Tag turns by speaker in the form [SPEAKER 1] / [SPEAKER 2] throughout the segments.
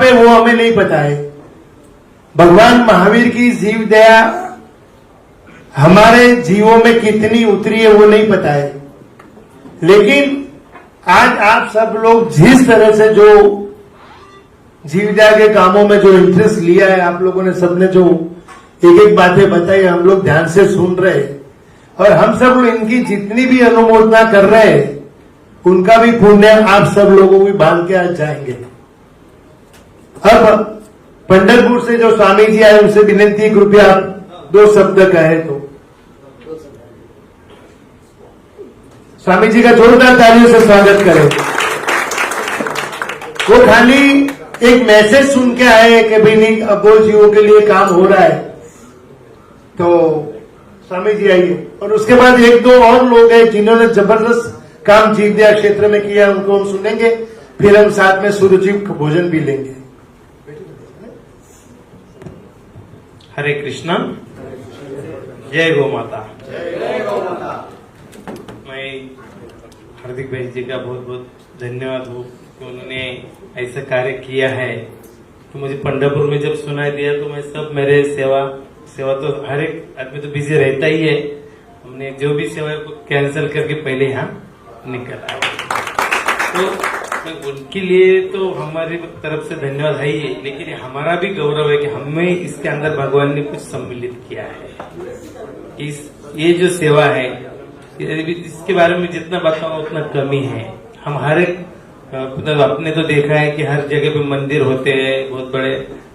[SPEAKER 1] है वो हमें नहीं पता है। भगवान महावीर की जीव दया हमारे जीवों में कितनी उतरी है वो नहीं पता है। लेकिन आज आप सब लोग जिस तरह से जो जीव दया के कामों में जो इंटरेस्ट लिया है, आप लोगों ने सबने जो एक एक बातें बताई, हम लोग ध्यान से सुन रहे हैं और हम सब लोग इनकी जितनी भी अनुमोदना कर रहे हैं उनका भी पुण्य आप सब लोगों को बांध के आज जाएंगे। अब पंढरपुर से जो स्वामी जी आए उनसे विनती, कृपया आप 2 शब्द कहे तो। स्वामी जी का जोरदार तालियों से स्वागत करें। वो खाली एक मैसेज सुन के आए कि भाई नहीं अबोध जीवों के लिए काम हो रहा है, तो स्वामी जी आइए। और उसके बाद 1-2 और लोग हैं जिन्होंने जबरदस्त काम जीव दया क्षेत्र में किया, उनको हम सुनेंगे, फिर हम साथ में सुरुचिर भोजन भी लेंगे।
[SPEAKER 2] हरे कृष्णा, जय गौ माता। मैं हार्दिक भाई जी का बहुत बहुत धन्यवाद हूँ कि उन्होंने ऐसा कार्य किया है। तो मुझे पंढरपुर में जब सुनाई दिया तो मैं सब मेरे सेवा तो हर एक आदमी तो बिजी रहता ही है, हमने जो भी सेवा को कैंसिल करके पहले यहाँ निकल आए। तो उनके लिए तो हमारी तरफ से धन्यवाद है ही, लेकिन हमारा भी गौरव है कि हमें इसके अंदर भगवान ने कुछ सम्मिलित किया है। ये जो सेवा है इसके बारे में जितना बताऊं उतना कमी है। हम हर एक आपने तो देखा है कि हर जगह पे मंदिर होते हैं, बहुत बड़े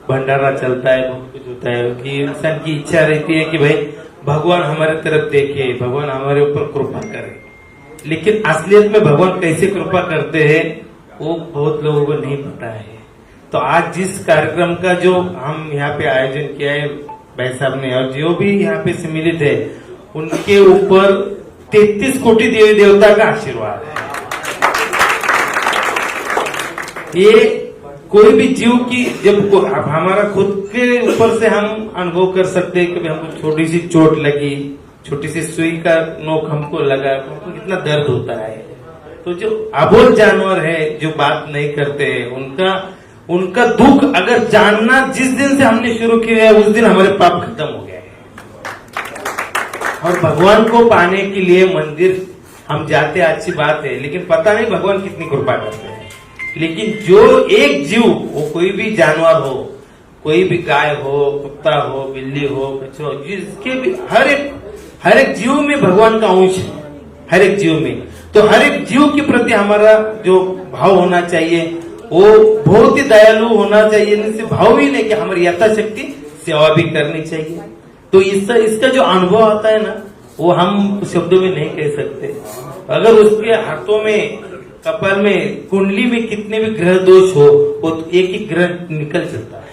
[SPEAKER 2] भंडारा चलता है, बहुत कुछ होता है कि इंसान की इच्छा रहती है कि भाई भगवान हमारे तरफ देखे, भगवान हमारे ऊपर कृपा करे। लेकिन असलियत में भगवान कैसे कृपा करते हैं वो बहुत लोगों को नहीं पता है। तो आज जिस कार्यक्रम का जो हम यहाँ पे आयोजन किया है भाई साहब ने, और जो भी यहाँ पे सम्मिलित है उनके ऊपर 33 कोटि देवी देवता का आशीर्वाद है। ये कोई भी जीव की जब हमारा खुद के ऊपर से हम अनुभव कर सकते हैं कि हमको छोटी सी चोट लगी, छोटी सी सुई का नोक हमको लगा, हमको कितना दर्द होता है। तो जो अबोध जानवर है जो बात नहीं करते उनका दुख अगर जानना जिस दिन से हमने शुरू किया है उस दिन हमारे पाप खत्म हो गए हैं। और भगवान को पाने के लिए मंदिर हम जाते अच्छी बात है, लेकिन पता नहीं भगवान कितनी कृपा करते हैं। लेकिन जो एक जीव, वो कोई भी जानवर हो, कोई भी गाय हो, कुत्ता हो, बिल्ली हो, कछुआ हो, जिसके भी हर एक जीव में भगवान का अंश है, हर एक जीव में। तो हर एक जीव के प्रति हमारा जो भाव होना चाहिए वो बहुत ही दयालु होना चाहिए। इससे भाव ही नहीं कि हमारी यथाशक्ति सेवा भी करनी चाहिए। तो इसका जो अनुभव आता है ना वो हम शब्दों में नहीं कह सकते। अगर उसके हाथों में, कपाल में, कुंडली में कितने भी ग्रह दोष हो वो तो एक ही ग्रह निकल जाता है।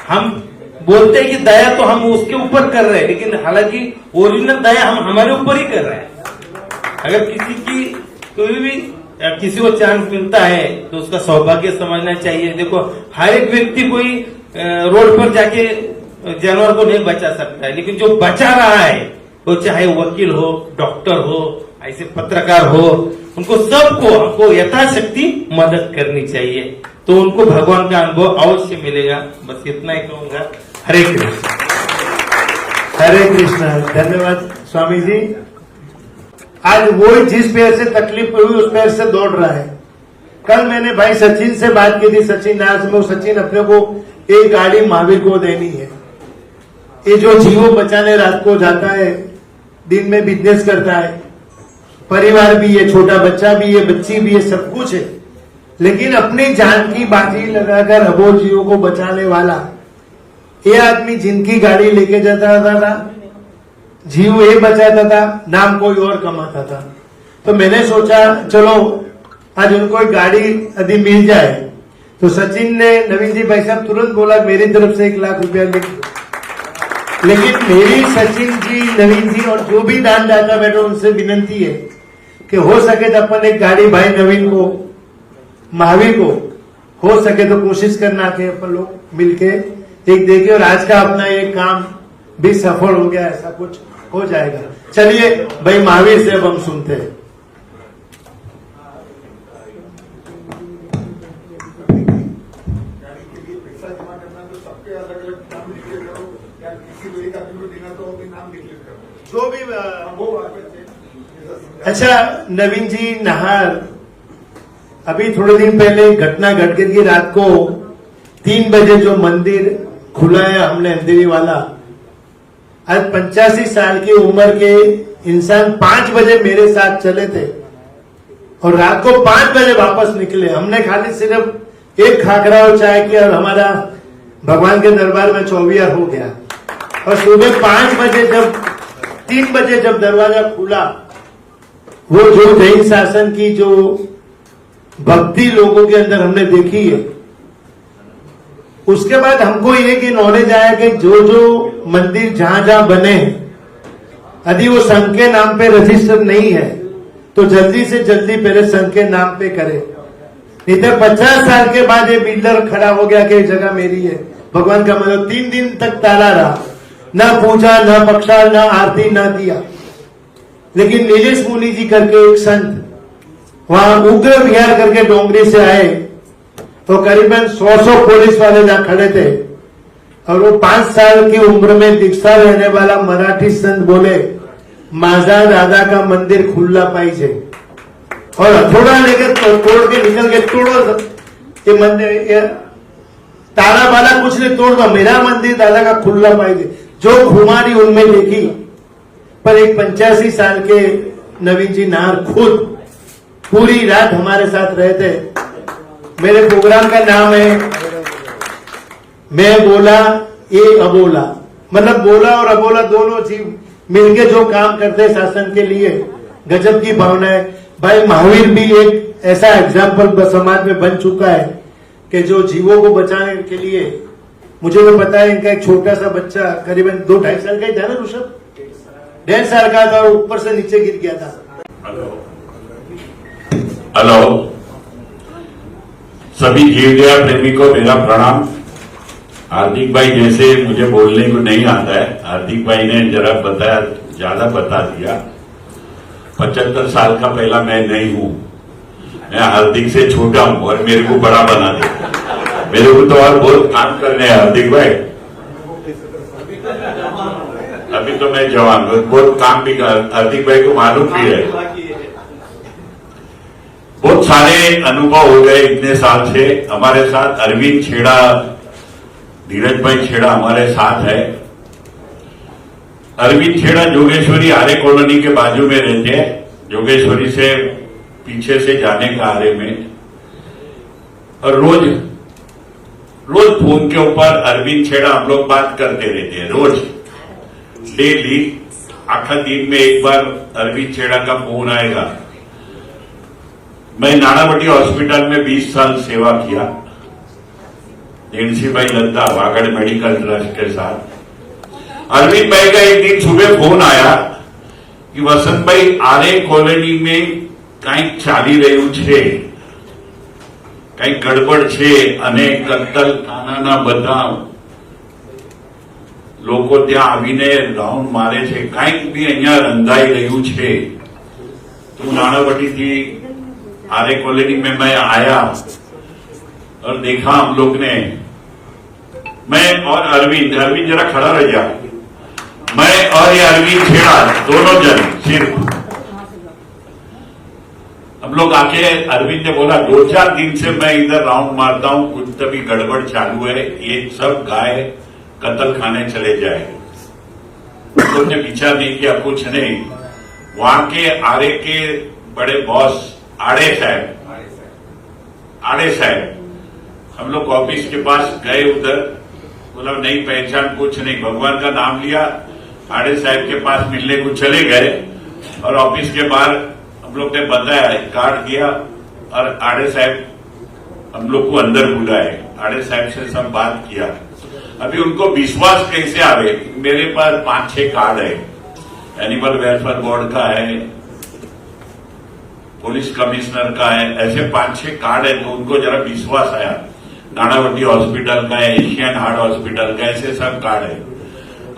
[SPEAKER 2] हम बोलते हैं कि दया तो हम उसके ऊपर कर रहे हैं, लेकिन हालांकि ओरिजिनल दया हम हमारे ऊपर ही कर रहे हैं। अगर किसी को चांस मिलता है तो उसका सौभाग्य समझना चाहिए। देखो हर एक व्यक्ति कोई रोड पर जाके जानवर को नहीं बचा सकता है, लेकिन जो बचा रहा है वो चाहे वकील हो, डॉक्टर हो, ऐसे पत्रकार हो, उनको सबको हमको यथाशक्ति मदद करनी चाहिए। तो उनको भगवान का अनुभव अवश्य मिलेगा। बस इतना ही कहूंगा। हरे कृष्ण।
[SPEAKER 1] हरे कृष्ण। धन्यवाद स्वामी जी। आज वो जिस पैर से तकलीफ हुई उस पैर से दौड़ रहा है। कल मैंने भाई सचिन से बात की थी, सचिन अपने को एक गाड़ी महावीर को देनी है। ये जो जीवों बचाने रात को जाता है, दिन में बिजनेस करता है, परिवार भी है, छोटा बच्चा भी है, बच्ची भी है, सब कुछ है, लेकिन अपनी जान की बाजी लगाकर अबोध जीवों को बचाने वाला ये आदमी जिनकी गाड़ी लेके जाता था, जीव ये बचाता था, नाम कोई और कमाता था। तो मैंने सोचा चलो आज उनको एक गाड़ी यदि मिल जाए। तो सचिन ने, नवीन जी भाई साहब तुरंत बोला मेरी तरफ से 1 लाख रुपया लेकिन मेरी सचिन जी, नवीन जी और जो भी दानदाता बैठे उनसे विनती है कि हो सके तो अपन एक गाड़ी भाई नवीन को, महावीर को हो सके तो कोशिश करना कि अपन लोग मिलके एक देखे और आज का अपना एक काम भी सफल हो गया, ऐसा कुछ हो जाएगा। चलिए भाई महावीर से अब हम सुनते हैं।
[SPEAKER 3] पैसा जमा करना तो सबके अलग अलग नाम डिक्लेयर करो, या किसी को एक आदमी को देना तो भी नाम डिक्लेयर करो,
[SPEAKER 1] जो भी
[SPEAKER 3] वो आगे से।
[SPEAKER 1] अच्छा, नवीन जी नाहर, अभी थोड़े दिन पहले घटना घट गई थी। रात को 3 बजे जो मंदिर खुला है हमने अंधेरी वाला, आज 85 साल की उम्र के इंसान 5 बजे मेरे साथ चले थे और रात को 5 बजे वापस निकले। हमने खाली सिर्फ एक खाकरा और चाय किया और हमारा भगवान के दरबार में 24 हो गया। और सुबह 5 बजे जब 3 बजे जब दरवाजा खुला, वो जो जैन शासन की जो भक्ति लोगों के अंदर हमने देखी है, उसके बाद हमको एक ही नॉलेज आया कि जो जो मंदिर जहां जहां बने यदि वो संघ के नाम पे रजिस्टर नहीं है तो जल्दी से जल्दी पहले संघ के नाम पे करे, नहीं तो 50 साल के बाद ये बिल्डर खड़ा हो गया कि ये जगह मेरी है। भगवान का मतलब 3 दिन तक ताला रहा, न पूजा न बख्शा न आरती न दिया। लेकिन नीलेश मुनि जी करके एक संत वहां उग्र विहार करके डोंगरी से आए तो करीबन 100 पुलिस वाले जहां खड़े थे और वो 5 साल की उम्र में दीक्षा रहने वाला मराठी संत बोले, माझा दादा का मंदिर खुला पाइजे, और हथौड़ा लेकर तोड़ के निकल के तोड़ो ये मंदिर, ताला वाला कुछ नहीं तोड़ दो, मेरा मंदिर दादा का खुला पाइजे। जो खुमारी उनमें देखी, पर एक 85 साल के नवीन जी नाहर खुद पूरी रात हमारे साथ रहे थे। मेरे प्रोग्राम का नाम है मैं बोला ये अबोला, मतलब बोला और अबोला दोनों जीव मिलके जो काम करते हैं शासन के लिए, गजब की भावना है। भाई महावीर भी एक ऐसा एग्जाम्पल समाज में बन चुका है कि जो जीवों को बचाने के लिए, मुझे तो पता है इनका एक छोटा सा बच्चा करीबन 2-2.5 साल का ही था ना ऋषभ, 1.5 साल का था और ऊपर से नीचे गिर गया था।
[SPEAKER 4] हेलो, सभी जीवदया प्रेमी को मेरा प्रणाम। हार्दिक भाई जैसे मुझे बोलने को नहीं आता है, हार्दिक भाई ने जरा बताया, ज्यादा बता दिया। 75 साल का पहला मैं नहीं हूं, मैं हार्दिक से छोटा हूं और मेरे को बड़ा बना दिया। मेरे को तो और बहुत काम करने हैं हार्दिक भाई, अभी तो मैं जवान, बहुत काम भी हार्दिक भाई को मालूम भी है। बहुत सारे अनुभव हो गए इतने साल से। हमारे साथ अरविंद छेड़ा, धीरज भाई छेड़ा हमारे साथ है। अरविंद छेड़ा जोगेश्वरी आर्य कॉलोनी के बाजू में रहते हैं, जोगेश्वरी से पीछे से जाने का आर्य में। और रोज फोन के ऊपर अरविंद छेड़ा हम लोग बात करते रहते हैं, रोज डेली, आखा दिन में एक बार अरविंद छेड़ा का फोन आएगा। मैं नानावटी हॉस्पिटल में 20 साल सेवा किया, भाई लद्दा वागड़ मेडिकल ट्रस्ट के साथ। अरविंद भाई का एक दिन सुबह फोन आया कि वसंत भाई आर्य कॉलोनी में कई चाली रह्यु छे, कई गड़बड़ छे અને કત્તલખાનાના બધા લોકો ત્યાં આવીને રાઉન્ડ મારે છે, કંઈક બી અહીંયા રંધાઈ રહ્યું છે। તો નાણાવટીથી आर्य कॉलोनी में मैं आया और देखा हम लोग ने, मैं और अरविंद जरा खड़ा रह जा, मैं और ये अरविंद छेड़ा दोनों जन सिर्फ हम लोग आके, अरविंद ने बोला 2-4 दिन से मैं इधर राउंड मारता हूं, कुछ तभी गड़बड़ चालू है, ये सब गाय कत्ल खाने चले जाए। तो ने विचार नहीं किया, कुछ नहीं। वहां के आर्य के बड़े बॉस आड़े साहब हम लोग ऑफिस के पास गए, उधर बोला नहीं पहचान, कुछ नहीं, भगवान का नाम लिया, आड़े साहब के पास मिलने को चले गए। और ऑफिस के बाहर हम लोग ने बताया, कार्ड दिया और आड़े साहब हम लोग को अंदर बुलाए, आड़े साहब से सब बात किया। अभी उनको विश्वास कैसे आवे, मेरे पास 5-6 कार्ड है, एनिमल वेलफेयर बोर्ड का है, पुलिस कमिश्नर का है, ऐसे 5-6 कार्ड है। तो उनको जरा विश्वास आया, नानावटी हॉस्पिटल का है, एशियन हार्ट हॉस्पिटल का, ऐसे सब कार्ड है।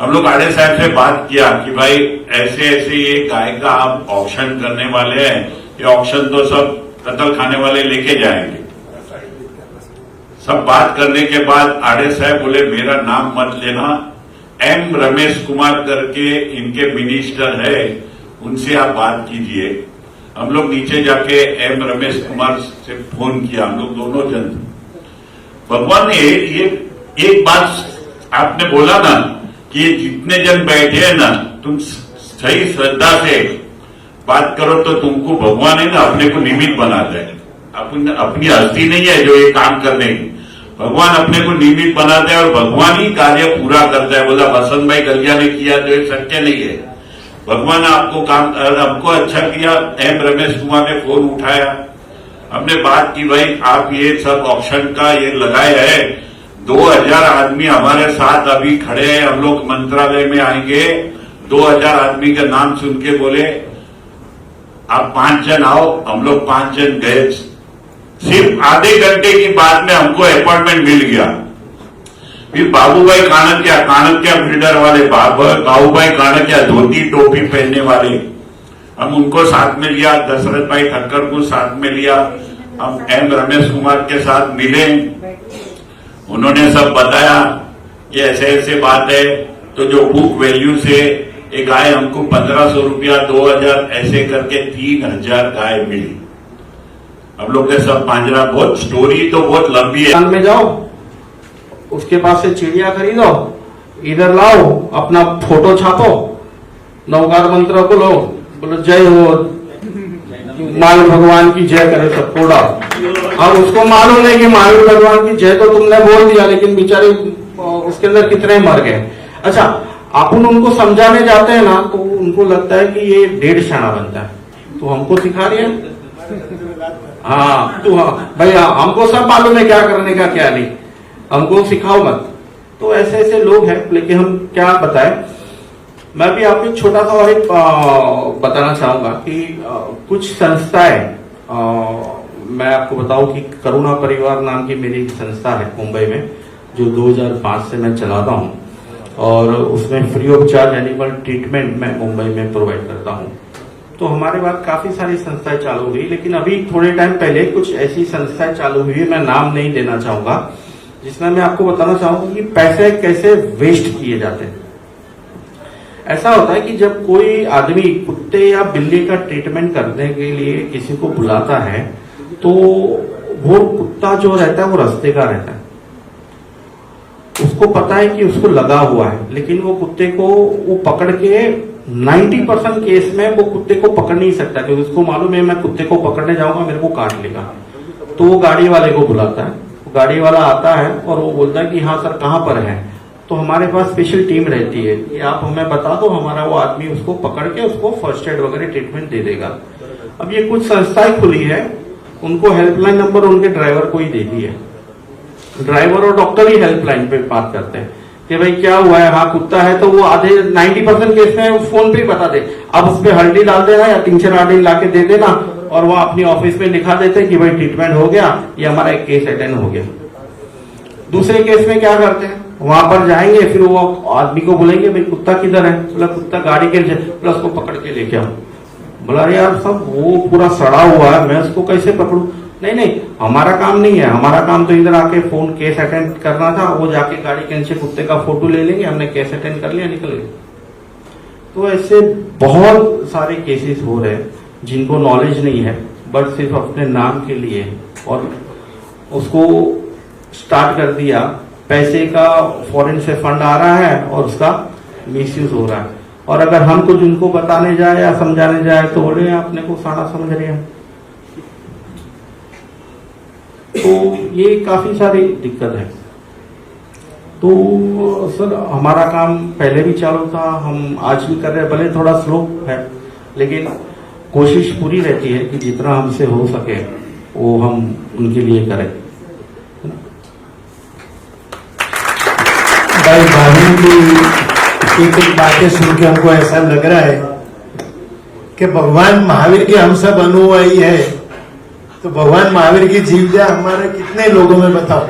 [SPEAKER 4] हम लोग आड़े साहब से बात किया कि भाई ऐसे ऐसे ये गाय का आप ऑक्शन करने वाले हैं, ये ऑक्शन तो सब कत्ल खाने वाले लेके जाएंगे, सब बात करने के बाद आड़े साहब बोले मेरा नाम मत लेना, एम रमेश कुमार करके इनके मिनिस्टर है, उनसे आप बात कीजिए। हम लोग नीचे जाके एम रमेश कुमार से फोन किया, हम लोग दोनों जन। भगवान ने ये एक बात आपने बोला ना कि ये जितने जन बैठे हैं ना, तुम सही श्रद्धा से बात करो तो तुमको भगवान है ना अपने को निमित्त बना दे। अपनी हस्ती नहीं है जो ये काम करने की, भगवान अपने को निमित्त बनाता है और भगवान ही कार्य पूरा करता है। बोला बसंत भाई गलिया ने किया तो ये शक्य नहीं है, भगवान आपको काम हमको अच्छा किया। एम रमेश कुमार ने फोन उठाया, हमने बात की भाई आप ये सब ऑप्शन का ये लगाए है, 2000 आदमी हमारे साथ अभी खड़े हैं, हम लोग मंत्रालय में आएंगे। 2000 आदमी का नाम सुन के बोले आप 5 जन आओ, हम लोग 5 जन गए। सिर्फ आधे घंटे की बाद में हमको अपॉइंटमेंट मिल गया। फिर बाबूभाई कानकिया बिल्डर वाले बाबूभाई कानकिया धोती टोपी पहनने वाले, हम उनको साथ में लिया। दशरथ भाई ठक्कर को साथ में लिया, हम एम रमेश कुमार के साथ मिले, उन्होंने सब बताया कि ऐसे ऐसे बात है। तो जो बुक वैल्यू से एक गाय हमको 1500 रुपया, 2000 ऐसे करके 3000 गाय मिली। हम लोग ने सब पांजरा, बहुत स्टोरी तो बहुत लंबी है।
[SPEAKER 5] में जाओ, उसके पास से चिड़िया खरीदो, इधर लाओ, अपना फोटो छापो, नवकार मंत्र को लो, बोलो जय हो महावीर भगवान की जय करे सबको डाल। अब उसको मालूम है कि महावीर भगवान की जय तो तुमने बोल दिया, लेकिन बेचारे उसके अंदर कितने मर गए। अच्छा, अपन उनको समझाने जाते हैं ना तो उनको लगता है कि ये 1.5 शाना बनता है, तो हमको सिखा रही है। हाँ तो हाँ भैया, हमको सब मालूम है क्या करने का क्या नहीं, हमको सिखाओ मत। तो ऐसे ऐसे लोग हैं, लेकिन हम क्या बताएं। मैं भी आपको एक छोटा सा और एक बताना चाहूंगा कि कुछ संस्थाएं, मैं आपको बताऊं कि करुणा परिवार नाम की मेरी एक संस्था है मुंबई में, जो 2005 से मैं चलाता हूं, और उसमें free of charge animal treatment मैं मुंबई में प्रोवाइड करता हूं। तो हमारे बाद काफी सारी संस्थाएं चालू हुई, लेकिन अभी थोड़े टाइम पहले कुछ ऐसी संस्थाएं चालू हुई, मैं नाम नहीं लेना चाहूंगा, जिसमें मैं आपको बताना चाहूंगा कि पैसे कैसे वेस्ट किए जाते हैं। ऐसा होता है कि जब कोई आदमी कुत्ते या बिल्ली का ट्रीटमेंट करने के लिए किसी को बुलाता है, तो वो कुत्ता जो रहता है वो रास्ते का रहता है, उसको पता है कि उसको लगा हुआ है, लेकिन वो कुत्ते को वो पकड़ के 90% केस में वो कुत्ते को पकड़ नहीं सकता, क्योंकि उसको मालूम है मैं कुत्ते को पकड़ने जाऊंगा मेरे को काट लेगा। तो वो गाड़ी वाले को बुलाता है, गाड़ी वाला आता है और वो बोलता है कि हाँ सर कहाँ पर है। तो हमारे पास स्पेशल टीम रहती है कि आप हमें बता दो, हमारा वो आदमी उसको पकड़ के उसको फर्स्ट एड वगैरह ट्रीटमेंट दे देगा। अब ये कुछ संस्थाएं खुली है, उनको हेल्पलाइन नंबर उनके ड्राइवर को ही दे दी है, ड्राइवर और डॉक्टर ही हेल्पलाइन पे बात करते हैं कि भाई क्या हुआ है, हाँ कुत्ता है, तो वो आधे 90% केस में फोन पे ही बता दे। अब उस पर हल्दी डाल देना या 3-4 हल्दी ला के दे देना, और वो अपनी ऑफिस में लिखा देते कि भाई ट्रीटमेंट हो गया, ये हमारा एक केस अटेंड हो गया। दूसरे केस में क्या करते हैं, वहां पर जाएंगे, फिर वो आदमी को बोलेंगे भाई कुत्ता किधर है, बोला कुत्ता गाड़ी के बोला उसको पकड़ के लेके आओ। बोला यार सब वो पूरा सड़ा हुआ है, मैं उसको कैसे पकड़ू। नहीं, हमारा काम नहीं है, हमारा काम तो इधर आके फोन केस अटेंड करना था। वो जाके गाड़ी के नीचे कुत्ते का फोटो ले लेंगे, हमने केस अटेंड कर लिया, निकल गए। तो ऐसे बहुत सारे केसेस हो रहे हैं जिनको नॉलेज नहीं है, बट सिर्फ अपने नाम के लिए, और उसको स्टार्ट कर दिया। पैसे का फॉरेन से फंड आ रहा है और उसका मिसयूज हो रहा है, और अगर हम कुछ उनको बताने जाए या समझाने जाए तो बोले अपने को सारा समझ रहे हैं। तो ये काफी सारी दिक्कत है। तो सर हमारा काम पहले भी चालू था, हम आज भी कर रहे हैं, भले थोड़ा स्लो है, लेकिन कोशिश पूरी रहती है कि जितना हमसे हो सके वो हम उनके लिए करें।
[SPEAKER 1] भाई भाभी की एक बातें सुन के हमको ऐसा लग रहा है कि भगवान महावीर के हम सब अनुयायी है, तो भगवान महावीर की जीवजा हमारे कितने लोगों में बताओ।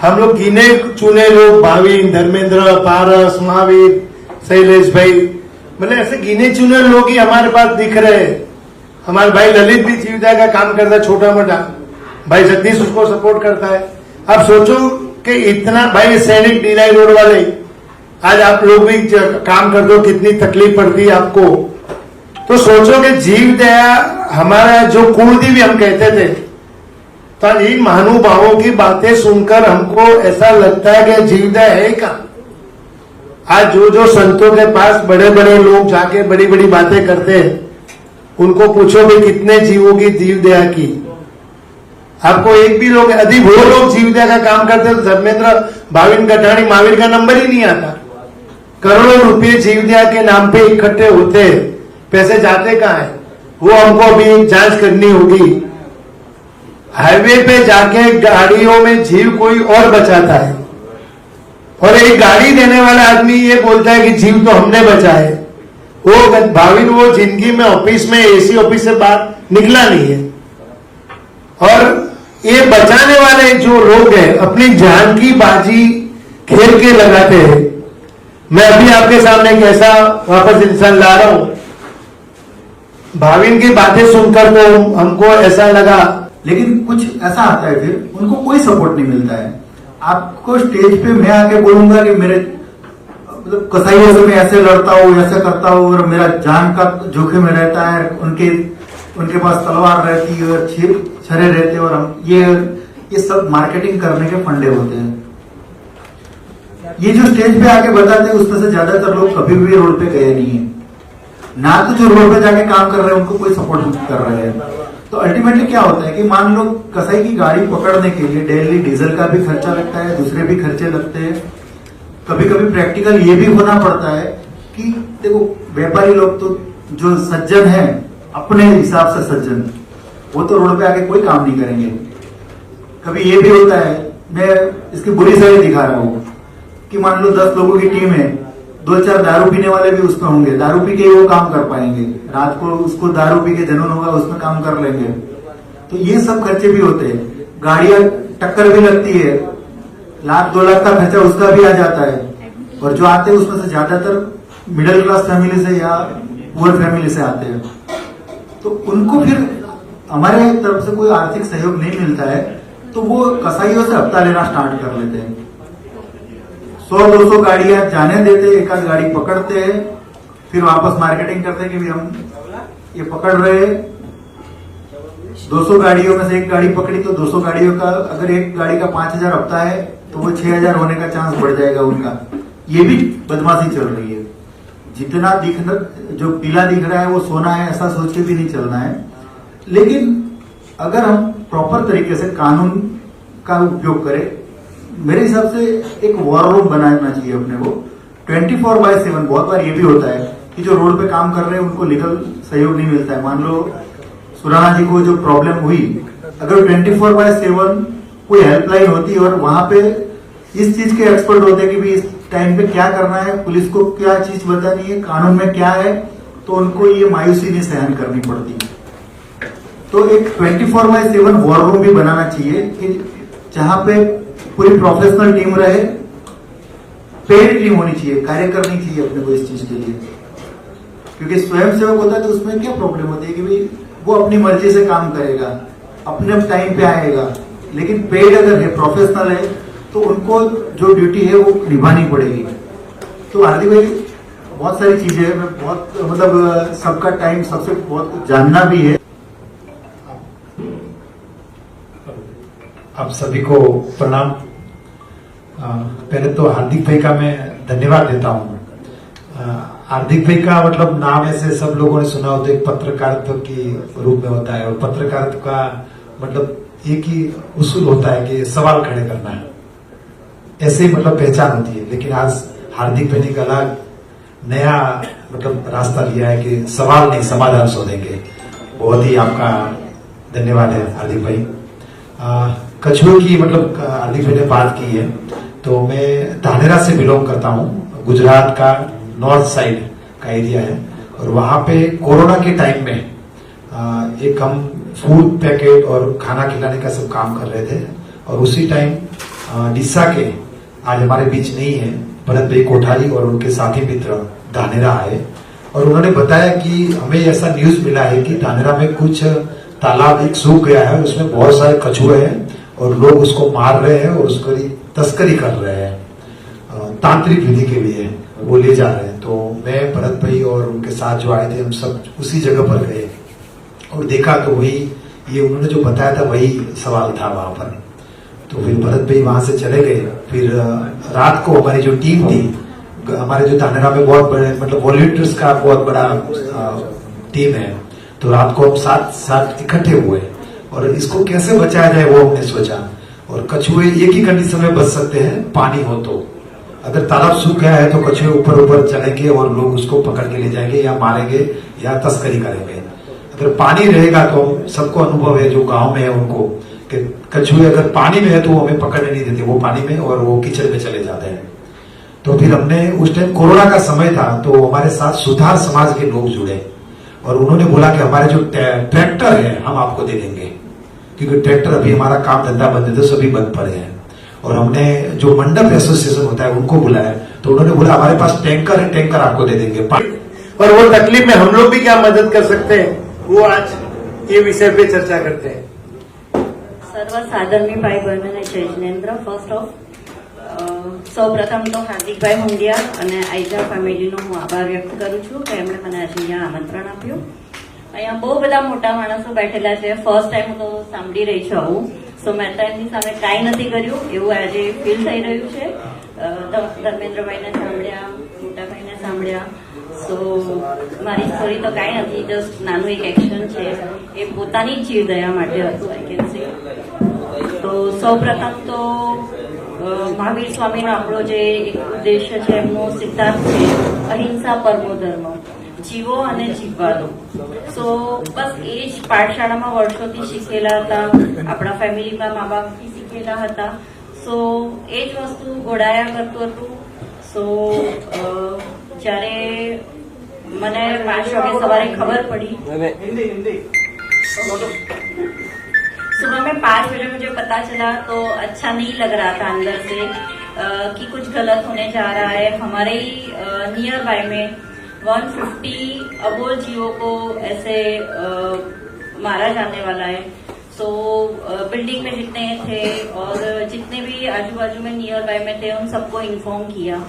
[SPEAKER 1] हम लोग गिने चुने लोग, भाविन, धर्मेंद्र, पारस, महावीर, शैलेश भाई, मतलब ऐसे गिने चुने लोग ही हमारे पास दिख रहे हैं। हमारे भाई ललित भी जीवजा का काम करता है छोटा मोटा, भाई सतीश उसको सपोर्ट करता है। अब सोचो कि इतना भाई सैनिक डीलाई रोड वाले, आज आप लोग भी काम करते हो, कितनी तकलीफ पड़ती है आपको। तो सोचो कि जीव दया हमारा जो कुलदेवी हम कहते थे, तो इन महानुभावों की बातें सुनकर हमको ऐसा लगता है कि जीव दया है क्या। आज जो संतों के पास बड़े बड़े लोग जाके बड़ी बड़ी बातें करते हैं, उनको पूछो भी कितने जीवों की जीव दया की। आपको एक भी लोग, यदि वो लोग जीव दया का काम करते तो धर्मेंद्र भाविन गठाणी महावीर का नंबर ही नहीं आता। करोड़ों रुपए जीव दया के नाम पे इकट्ठे होते, पैसे जाते कहाँ है, वो हमको अभी जांच करनी होगी। हाईवे पे जाके गाड़ियों में जीव कोई और बचाता है, और एक गाड़ी देने वाला आदमी ये बोलता है कि जीव तो हमने बचाए। वो भाविन वो जिंदगी में ऑफिस में एसी ऑफिस से बाहर निकला नहीं है। और ये बचाने वाले जो लोग हैं अपनी जान की बाजी खेल के लगाते हैं। मैं अभी आपके सामने एक ऐसा वापस इंसान ला रहा हूं, भाविन की बातें सुनकर तो हमको ऐसा लगा,
[SPEAKER 6] लेकिन कुछ ऐसा आता है फिर उनको कोई सपोर्ट नहीं मिलता है। आपको स्टेज पे मैं आके बोलूंगा कि मेरे मतलब कसाईयों से मैं ऐसे लड़ता हूँ, ऐसे करता हूँ, और मेरा जान का जोखिम में रहता है, उनके पास तलवार रहती है और छरे रहते हैं, और हम ये सब मार्केटिंग करने के फंडे होते हैं। ये जो स्टेज पे आके बताते हैं उसमें से ज्यादातर लोग कभी भी रोड पे गए नहीं है, ना तो जो रोड पे जाके काम कर रहे हैं उनको कोई सपोर्ट नहीं कर रहे हैं। तो अल्टीमेटली क्या होता है कि मान लो कसाई की गाड़ी पकड़ने के लिए डेली डीजल का भी खर्चा लगता है, दूसरे भी खर्चे लगते हैं। कभी कभी प्रैक्टिकल ये भी होना पड़ता है कि देखो व्यापारी लोग तो जो सज्जन है अपने हिसाब से सज्जन, वो तो रोड पे आके कोई काम नहीं करेंगे। कभी ये भी होता है, मैं इसकी बुरी साइड दिखा रहा हूँ कि मान लो 10 लोगों की टीम है, 2-4 दारू पीने वाले भी उसमें होंगे, दारू पी के वो काम कर पाएंगे, रात को उसको दारू पी के जनन होगा उसमें काम कर लेंगे। तो ये सब खर्चे भी होते हैं, गाड़ियां टक्कर भी लगती है, 1-2 लाख का खर्चा उसका भी आ जाता है। और जो आते हैं उसमें से ज्यादातर मिडिल क्लास फैमिली से या पुअर फैमिली से आते हैं। तो उनको फिर हमारे तरफ से कोई आर्थिक सहयोग नहीं मिलता है, तो वो कसाईयों से हफ्ता लेना स्टार्ट कर लेते हैं। 100-200 गाड़ियां जाने देते, एक आध गाड़ी पकड़ते हैं, फिर वापस मार्केटिंग करते हैं कि भी हम ये पकड़ रहे हैं। 200 गाड़ियों में से एक गाड़ी पकड़ी तो 200 गाड़ियों का, अगर एक गाड़ी का 5000 हफ्ता है तो वो 6000 होने का चांस बढ़ जाएगा उनका। ये भी बदमाशी चल रही है। जितना जो पीला दिख रहा है वो सोना है, ऐसा सोच के भी नहीं चलना है। लेकिन अगर हम प्रॉपर तरीके से कानून का उपयोग करें, मेरे हिसाब से एक वॉर रूम बनाना चाहिए अपने को 24/7। बहुत बार ये भी होता है कि जो रोड पे काम कर रहे हैं उनको लीगल सहयोग नहीं मिलता है। मान लो सुराना जी को जो प्रॉब्लम हुई, अगर 24/7 कोई हेल्पलाइन होती और वहां पे इस चीज के एक्सपर्ट होते कि भी इस टाइम पे क्या करना है, पुलिस को क्या चीज बतानी है, कानून में क्या है, तो उनको ये मायूसी नहीं सहन करनी पड़ती। तो एक 24/7 वॉर रूम भी बनाना चाहिए कि जहां पे पूरी प्रोफेशनल टीम रहे, पेड टीम होनी चाहिए, कार्य करनी चाहिए अपने को इस चीज के लिए। क्योंकि स्वयं सेवक होता है तो उसमें क्या प्रॉब्लम होती है कि भाई वो अपनी मर्जी से काम करेगा, अपने टाइम पे आएगा। लेकिन पेड अगर है, प्रोफेशनल है, तो उनको जो ड्यूटी है वो निभानी पड़ेगी। तो हार्दिक भाई बहुत सारी चीजें हैं, मैं बहुत मतलब सबका टाइम सबसे बहुत कुछ जानना भी है।
[SPEAKER 7] आप सभी को प्रणाम। पहले तो हार्दिक भाई का मैं धन्यवाद देता हूँ। हार्दिक भाई का मतलब नाम ऐसे सब लोगों ने सुना होता है, पत्रकारित्व के रूप में होता है, और पत्रकारित्व का मतलब एक ही उसूल होता है कि सवाल खड़े करना है, ऐसे ही मतलब पहचान होती है। लेकिन आज हार्दिक भाई ने एक अलग नया मतलब रास्ता लिया है कि सवाल नहीं समाधान शोधेंगे। बहुत ही आपका धन्यवाद है हार्दिक भाई। कछुए की मतलब हार्दिक भाई ने बात की है, तो मैं धानेरा से बिलोंग करता हूँ। गुजरात का नॉर्थ साइड का एरिया है, और वहां पे कोरोना के टाइम में एक हम फूड पैकेट और खाना खिलाने का सब काम कर रहे थे। और उसी टाइम डिस्सा के आज हमारे बीच नहीं है भरत भाई कोठारी और उनके साथी मित्र धानेरा आए, और उन्होंने बताया कि हमें ऐसा न्यूज मिला है कि धानेरा में कुछ तालाब एक सूख गया है, उसमें बहुत सारे कछुए हैं और लोग उसको मार रहे हैं और उसकी तस्करी कर रहे हैं तांत्रिक विधि के लिए वो ले जा रहे हैं। तो मैं भरत भाई और उनके साथ जो आए थे हम सब उसी जगह पर गए और देखा तो वही ये उन्होंने जो बताया था वही सवाल था वहां पर। तो फिर भरत भाई वहां से चले गए। फिर रात को हमारी जो टीम थी, हमारे जो धानेरा में बहुत बड़े मतलब वॉलंटियर्स का बहुत बड़ा टीम है, तो रात को हम साथ इकट्ठे हुए और इसको कैसे बचाया जाए वो हमने सोचा। और कछुए एक ही कंडीशन में बच सकते हैं, पानी हो तो। अगर तालाब सूख गया है तो कछुए ऊपर ऊपर चलेंगे और लोग उसको पकड़ के ले जाएंगे या मारेंगे या तस्करी करेंगे। अगर पानी रहेगा तो सबको अनुभव है जो गांव में है उनको कि कछुए अगर पानी में है तो वो हमें पकड़ने नहीं देते, वो पानी में और वो कीचड़ में चले जाते हैं। तो फिर हमने उस टाइम कोरोना का समय था तो हमारे साथ सुधार समाज के लोग जुड़े और उन्होंने बोला कि हमारे जो ट्रैक्टर है हम आपको दे देंगे, क्योंकि ट्रैक्टर अभी हमारा काम धंधा बंद है तो सभी बंद पड़े हैं। और हमने जो मंडप एसोसिएशन होता है उनको बुलाया तो उन्होंने बोला हमारे पास टैंकर है, टैंकर आपको दे देंगे।
[SPEAKER 1] और वो तकलीफ में हम लोग भी क्या मदद कर सकते हैं वो आज ये विषय पे चर्चा करते हैं।
[SPEAKER 8] सर्व आदरणीय भाई बहन અને જય જિનેન્દ્ર, ફર્સ્ટ ઓફ સૌપ્રથમ તો હાર્દિકભાઈ હુંડિયા અને આઈજા ફેમિલીનો હું આભાર વ્યક્ત કરું છું કે એમણે મને આજે અહીંયા આમંત્રણ આપ્યું। અહીંયા બહુ બધા મોટા માણસો બેઠેલા છે, ફર્સ્ટ ટાઈમ હું તો સાંભળી રહી છું આવું। સો મેં તો એમની સામે ટ્રાય નથી કર્યું એવું આજે ફીલ થઈ રહ્યું છે। ધર્મેન્દ્રભાઈને સાંભળ્યા, મોટાભાઈને સાંભળ્યા। સો મારી સ્ટોરી તો કાંઈ નથી, જસ્ટ નાનું એક એક્શન છે, એ પોતાની જ જીવદયા માટે હતું આઈ કેન સે। તો સૌપ્રથમ તો મહાવીર સ્વામીનો આપણો જે એક ઉદ્દેશ્ય છે, એમનો સિદ્ધાંત છે અહિંસા પરમો ધર્મ, જીવો અને જીવવા દો। સો બસ એ જ પાઠશાળામાં વર્ષોથી શીખેલા હતા, આપણા ફેમિલીમાં મા બાપથી શીખેલા હતા। સો એ જ વસ્તુ ઘોડાયા કરતું હતું। સો જ્યારે મને 5 વાગે સવારે ખબર પડી, सुबह में 5 बजे मुझे पता चला तो अच्छा नहीं लग रहा था अंदर से कि कुछ गलत होने जा रहा है। हमारे ही नियर बाय में 150 अबोल जीवों को ऐसे मारा जाने वाला है। सो बिल्डिंग में जितने थे और जितने भी आजू बाजू में नियर बाय में थे उन सबको इन्फॉर्म किया।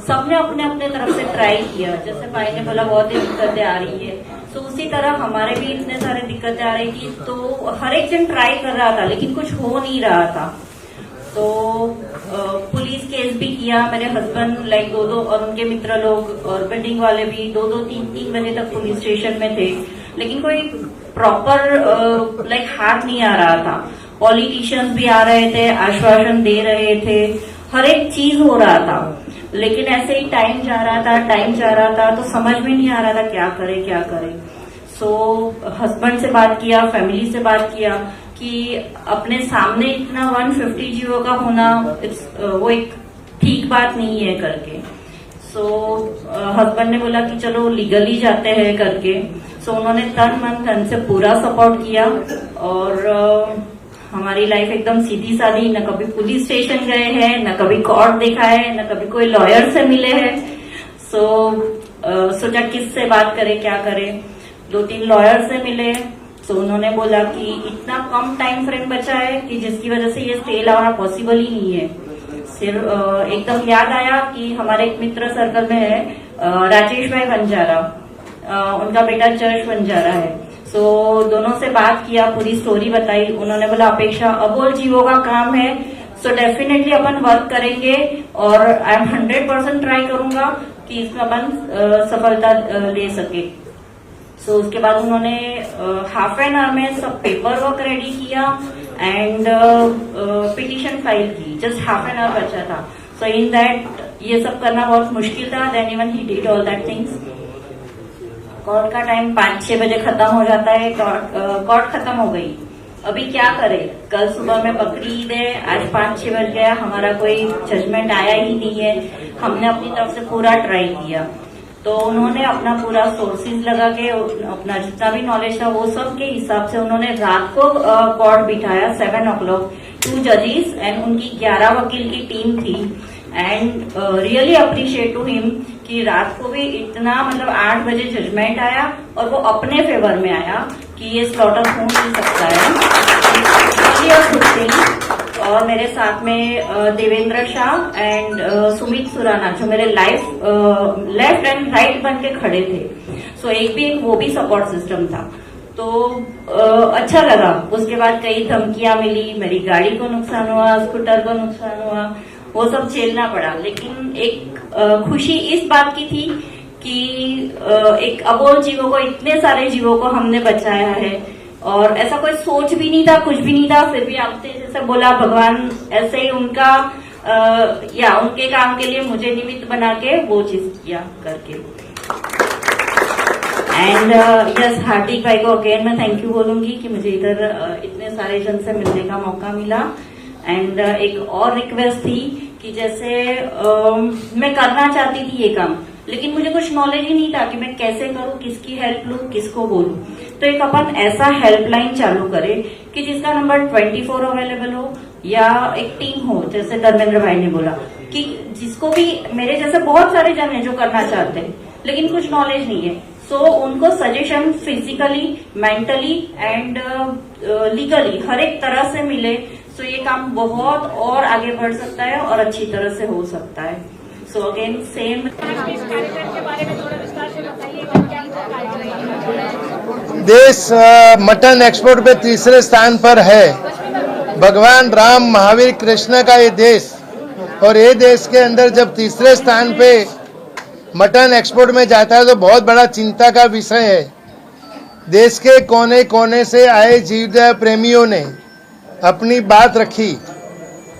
[SPEAKER 8] सबने अपने अपने तरफ से ट्राई किया। जैसे भाई ने बोला बहुत ही दिक्कतें आ रही है, तो उसी तरह हमारे भी इतने सारे दिक्कतें आ रही थी। तो हर एक जन ट्राई कर रहा था लेकिन कुछ हो नहीं रहा था। तो पुलिस केस भी किया। मेरे हस्बैंड लाइक 2-2 और उनके मित्र लोग और बिल्डिंग वाले भी 2-2, 3-3 बजे तक पुलिस स्टेशन में थे, लेकिन कोई प्रॉपर लाइक हाथ नहीं आ रहा था। पॉलिटिशियंस भी आ रहे थे, आश्वासन दे रहे थे, हर एक चीज हो रहा था, लेकिन ऐसे ही टाइम जा रहा था तो समझ में नहीं आ रहा था क्या करे। सो हस्बैंड से बात किया, फैमिली से बात किया कि अपने सामने इतना 150 जीवों का होना वो एक ठीक बात नहीं है करके। सो हस्बैंड ने बोला कि चलो लीगली जाते हैं करके। सो उन्होंने तन मन धन से पूरा सपोर्ट किया और हमारी लाइफ एकदम सीधी सादी, न कभी पुलिस स्टेशन गए हैं, न कभी कोर्ट देखा है, न कभी कोई लॉयर से मिले हैं। सो सोचा किससे बात करें, क्या करें। 2-3 लॉयर से मिले। सो उन्होंने बोला कि इतना कम टाइम फ्रेम बचा है कि जिसकी वजह से ये स्टे लाना पॉसिबल ही नहीं है। सिर्फ एकदम याद आया कि हमारे एक मित्र सर्कल में है राजेश भाई बंजारा, उनका बेटा चर्च बंजारा है। सो दोनों से बात किया, पूरी स्टोरी बताई। उन्होंने बोला अपेक्षा अबोल जीवों का काम है, सो डेफिनेटली अपन वर्क करेंगे और आई एम 100% ट्राई करूंगा कि इसमें अपन सफलता ले सके। सो उसके बाद उन्होंने हाफ एन आवर में सब पेपर वर्क रेडी किया एंड पिटीशन फाइल की। जस्ट हाफ एन आवर बचा था। सो इन दैट ये सब करना बहुत मुश्किल था। Then even he did all that things. Court का टाइम 5-6 बजे खत्म हो जाता है। कोर्ट खत्म हो गई, अभी क्या करें। कल सुबह में बकरी ईद है, आज 5-6 बज गया, हमारा कोई जजमेंट आया ही नहीं है। हमने अपनी तरफ से पूरा ट्राई किया। तो उन्होंने अपना पूरा सोर्सेज लगा के अपना जितना भी नॉलेज था वो सब के हिसाब से उन्होंने रात को कोर्ट बिठाया 7 o'clock, 2 जजेस एंड उनकी 11 वकील की टीम थी। And really appreciate to him कि रात को भी इतना मतलब 8 बजे जजमेंट आया और वो अपने फेवर में आया। कि ये स्लॉटर हो नहीं सकता है और खुद से ही। और मेरे साथ में देवेंद्र शाह एंड सुमित सुराना जो मेरे लेफ्ट एंड राइट बन के खड़े थे। सो एक वो भी सपोर्ट सिस्टम था, तो अच्छा लगा। उसके बाद कई धमकियां मिली, मेरी गाड़ी को नुकसान हुआ, स्कूटर को नुकसान हुआ, वो सब झेलना पड़ा। लेकिन एक खुशी इस बात की थी कि एक अबोल जीवों को, इतने सारे जीवों को हमने बचाया है। और ऐसा कोई सोच भी नहीं था, कुछ भी नहीं था, फिर भी आपने जैसे बोला भगवान ऐसे ही उनका या उनके काम के लिए मुझे निमित्त बना के वो चीज किया करके। एंड यस, हार्दिक भाई को अगेन मैं थैंक यू बोलूंगी कि मुझे इधर इतने सारे जन से मिलने का मौका मिला। एंड एक और रिक्वेस्ट थी कि जैसे मैं करना चाहती थी ये काम, लेकिन मुझे कुछ नॉलेज ही नहीं था कि मैं कैसे करूं, किसकी हेल्प लूं, किसको बोलूं। तो एक अपन ऐसा हेल्पलाइन चालू करें कि जिसका नंबर 24 अवेलेबल हो, या एक टीम हो जैसे धर्मेंद्र भाई ने बोला कि जिसको भी, मेरे जैसे बहुत सारे जन हैं जो करना चाहते हैं लेकिन कुछ नॉलेज नहीं है, सो उनको suggestion physically, mentally and legally हर एक तरह से मिले, सो ये काम बहुत और आगे बढ़ सकता है और अच्छी तरह से हो सकता है। So again same.
[SPEAKER 1] देश मटन एक्सपोर्ट पे तीसरे स्थान पर है। भगवान राम, महावीर, कृष्ण का ये देश, और ये देश के अंदर जब तीसरे स्थान पे मटन एक्सपोर्ट में जाता है तो बहुत बड़ा चिंता का विषय है। देश के कोने कोने से आए जीवदया प्रेमियों ने अपनी बात रखी,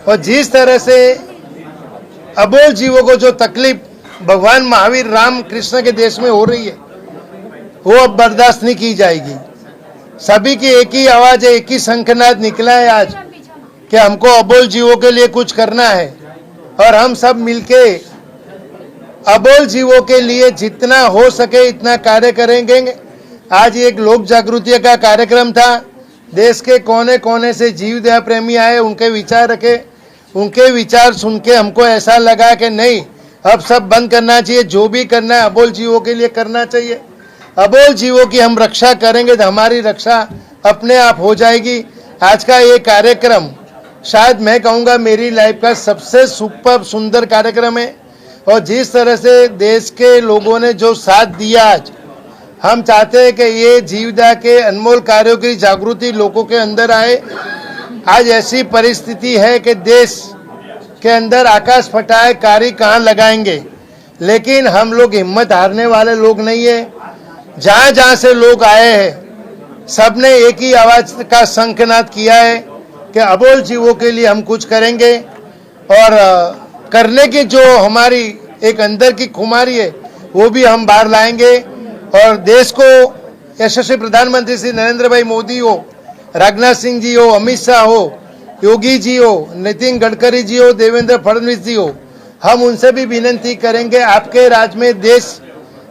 [SPEAKER 1] और जिस तरह से अबोल जीवों को जो तकलीफ भगवान महावीर, राम, कृष्ण के देश में हो रही है वो अब बर्दाश्त नहीं की जाएगी। सभी की एक ही आवाज है, एक ही शंखनाद निकला है आज कि हमको अबोल जीवों के लिए कुछ करना है, और हम सब मिलके अबोल जीवों के लिए जितना हो सके इतना कार्य करेंगे। आज एक लोक जागृति का कार्यक्रम था, देश के कोने कोने से जीव दया प्रेमी आए, उनके विचार रखे, उनके विचार सुन के हमको ऐसा लगा कि नहीं, अब सब बंद करना चाहिए, जो भी करना है अबोल जीवों के लिए करना चाहिए। अबोल जीवों की हम रक्षा करेंगे तो हमारी रक्षा अपने आप हो जाएगी। आज का ये कार्यक्रम शायद मैं कहूँगा मेरी लाइफ का सबसे सुपर सुंदर कार्यक्रम है, और जिस तरह से देश के लोगों ने जो साथ दिया आज, हम चाहते हैं कि ये जीवदया के अनमोल कार्यों की जागृति लोगों के अंदर आए। आज ऐसी परिस्थिति है कि देश के अंदर आकाश फटा है, कारी कहाँ लगाएंगे, लेकिन हम लोग हिम्मत हारने वाले लोग नहीं है। जहाँ जहाँ से लोग आए हैं सबने एक ही आवाज का शंखनाद किया है कि अबोल जीवों के लिए हम कुछ करेंगे, और करने की जो हमारी एक अंदर की खुमारी है वो भी हम बाहर लाएंगे। और देश को यशस्वी प्रधानमंत्री श्री नरेंद्र भाई मोदी हो, राजनाथ सिंह जी हो, अमित शाह हो, योगी जी हो, नितिन गडकरी जी हो, देवेंद्र फडणवीस जी हो, हम उनसे भी विनती करेंगे आपके राज्य में देश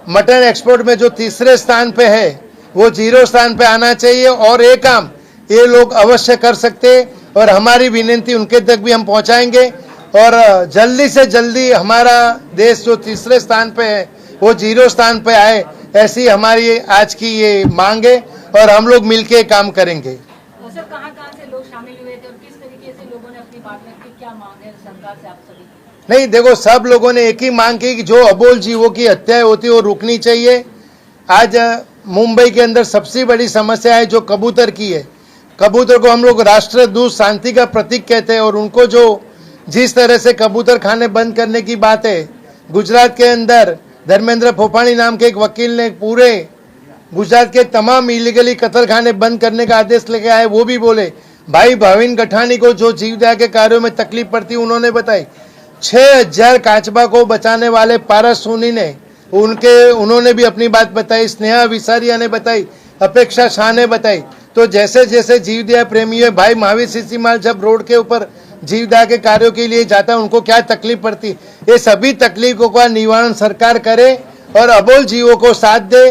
[SPEAKER 1] मटन एक्सपोर्ट में जो तीसरे स्थान पे है वो 0 स्थान पे आना चाहिए, और ये काम ये लोग अवश्य कर सकते, और हमारी विनती उनके तक भी हम पहुंचाएंगे, और जल्दी से जल्दी हमारा देश जो तीसरे स्थान पे है वो 0 स्थान पे आए, ऐसी हमारी आज की ये मांग है, और हम लोग मिलके काम करेंगे।
[SPEAKER 9] सर, कहाँ से लोग शामिल हुए थे और किस तरीके से लोगों ने अपनी बात रखी, क्या मांग है सरकार से आप सभी?
[SPEAKER 1] नहीं, देखो, सब लोगों ने एक ही मांग की कि जो अबोल जीवों की हत्याएं होती है वो रुकनी चाहिए। आज मुंबई के अंदर सबसे बड़ी समस्या है जो कबूतर की है। कबूतर को हम लोग राष्ट्रदूत, शांति का प्रतीक कहते हैं, और उनको जो जिस तरह से कबूतर खाने बंद करने की बात है, गुजरात के अंदर धर्मेंद्र फोफाणी नाम के एक वकील ने पूरे गुजरात के तमाम इलीगली कतल खाने बंद करने का आदेश लेके आए। वो भी बोले, भाई भाविन गठानी को जो जीवदया के कार्यों में तकलीफ पड़ती उन्होंने बताई। 6000 काचबा को बचाने वाले पारस सोनी ने उन्होंने भी अपनी बात बताई, स्नेहा विसारिया ने बताई, अपेक्षा शाह ने बताई। तो जैसे जैसे जीवदया प्रेमियों, भाई महावीर सीसीमाल जब रोड के ऊपर जीवदया के कार्यों के लिए जाता है उनको क्या तकलीफ पड़ती, ये सभी तकलीफों का निवारण सरकार करे और अबोल जीवों को साथ दे,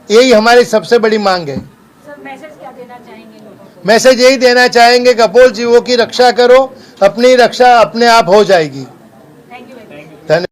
[SPEAKER 1] यही हमारी सबसे बड़ी मांग है।
[SPEAKER 9] सर, मैसेज क्या देना चाहेंगे लोगों को?
[SPEAKER 1] मैसेज यही देना चाहेंगे कि अबोल जीवों की रक्षा करो, अपनी रक्षा अपने आप हो जाएगी।
[SPEAKER 9] Thank you.
[SPEAKER 1] धन्यवाद।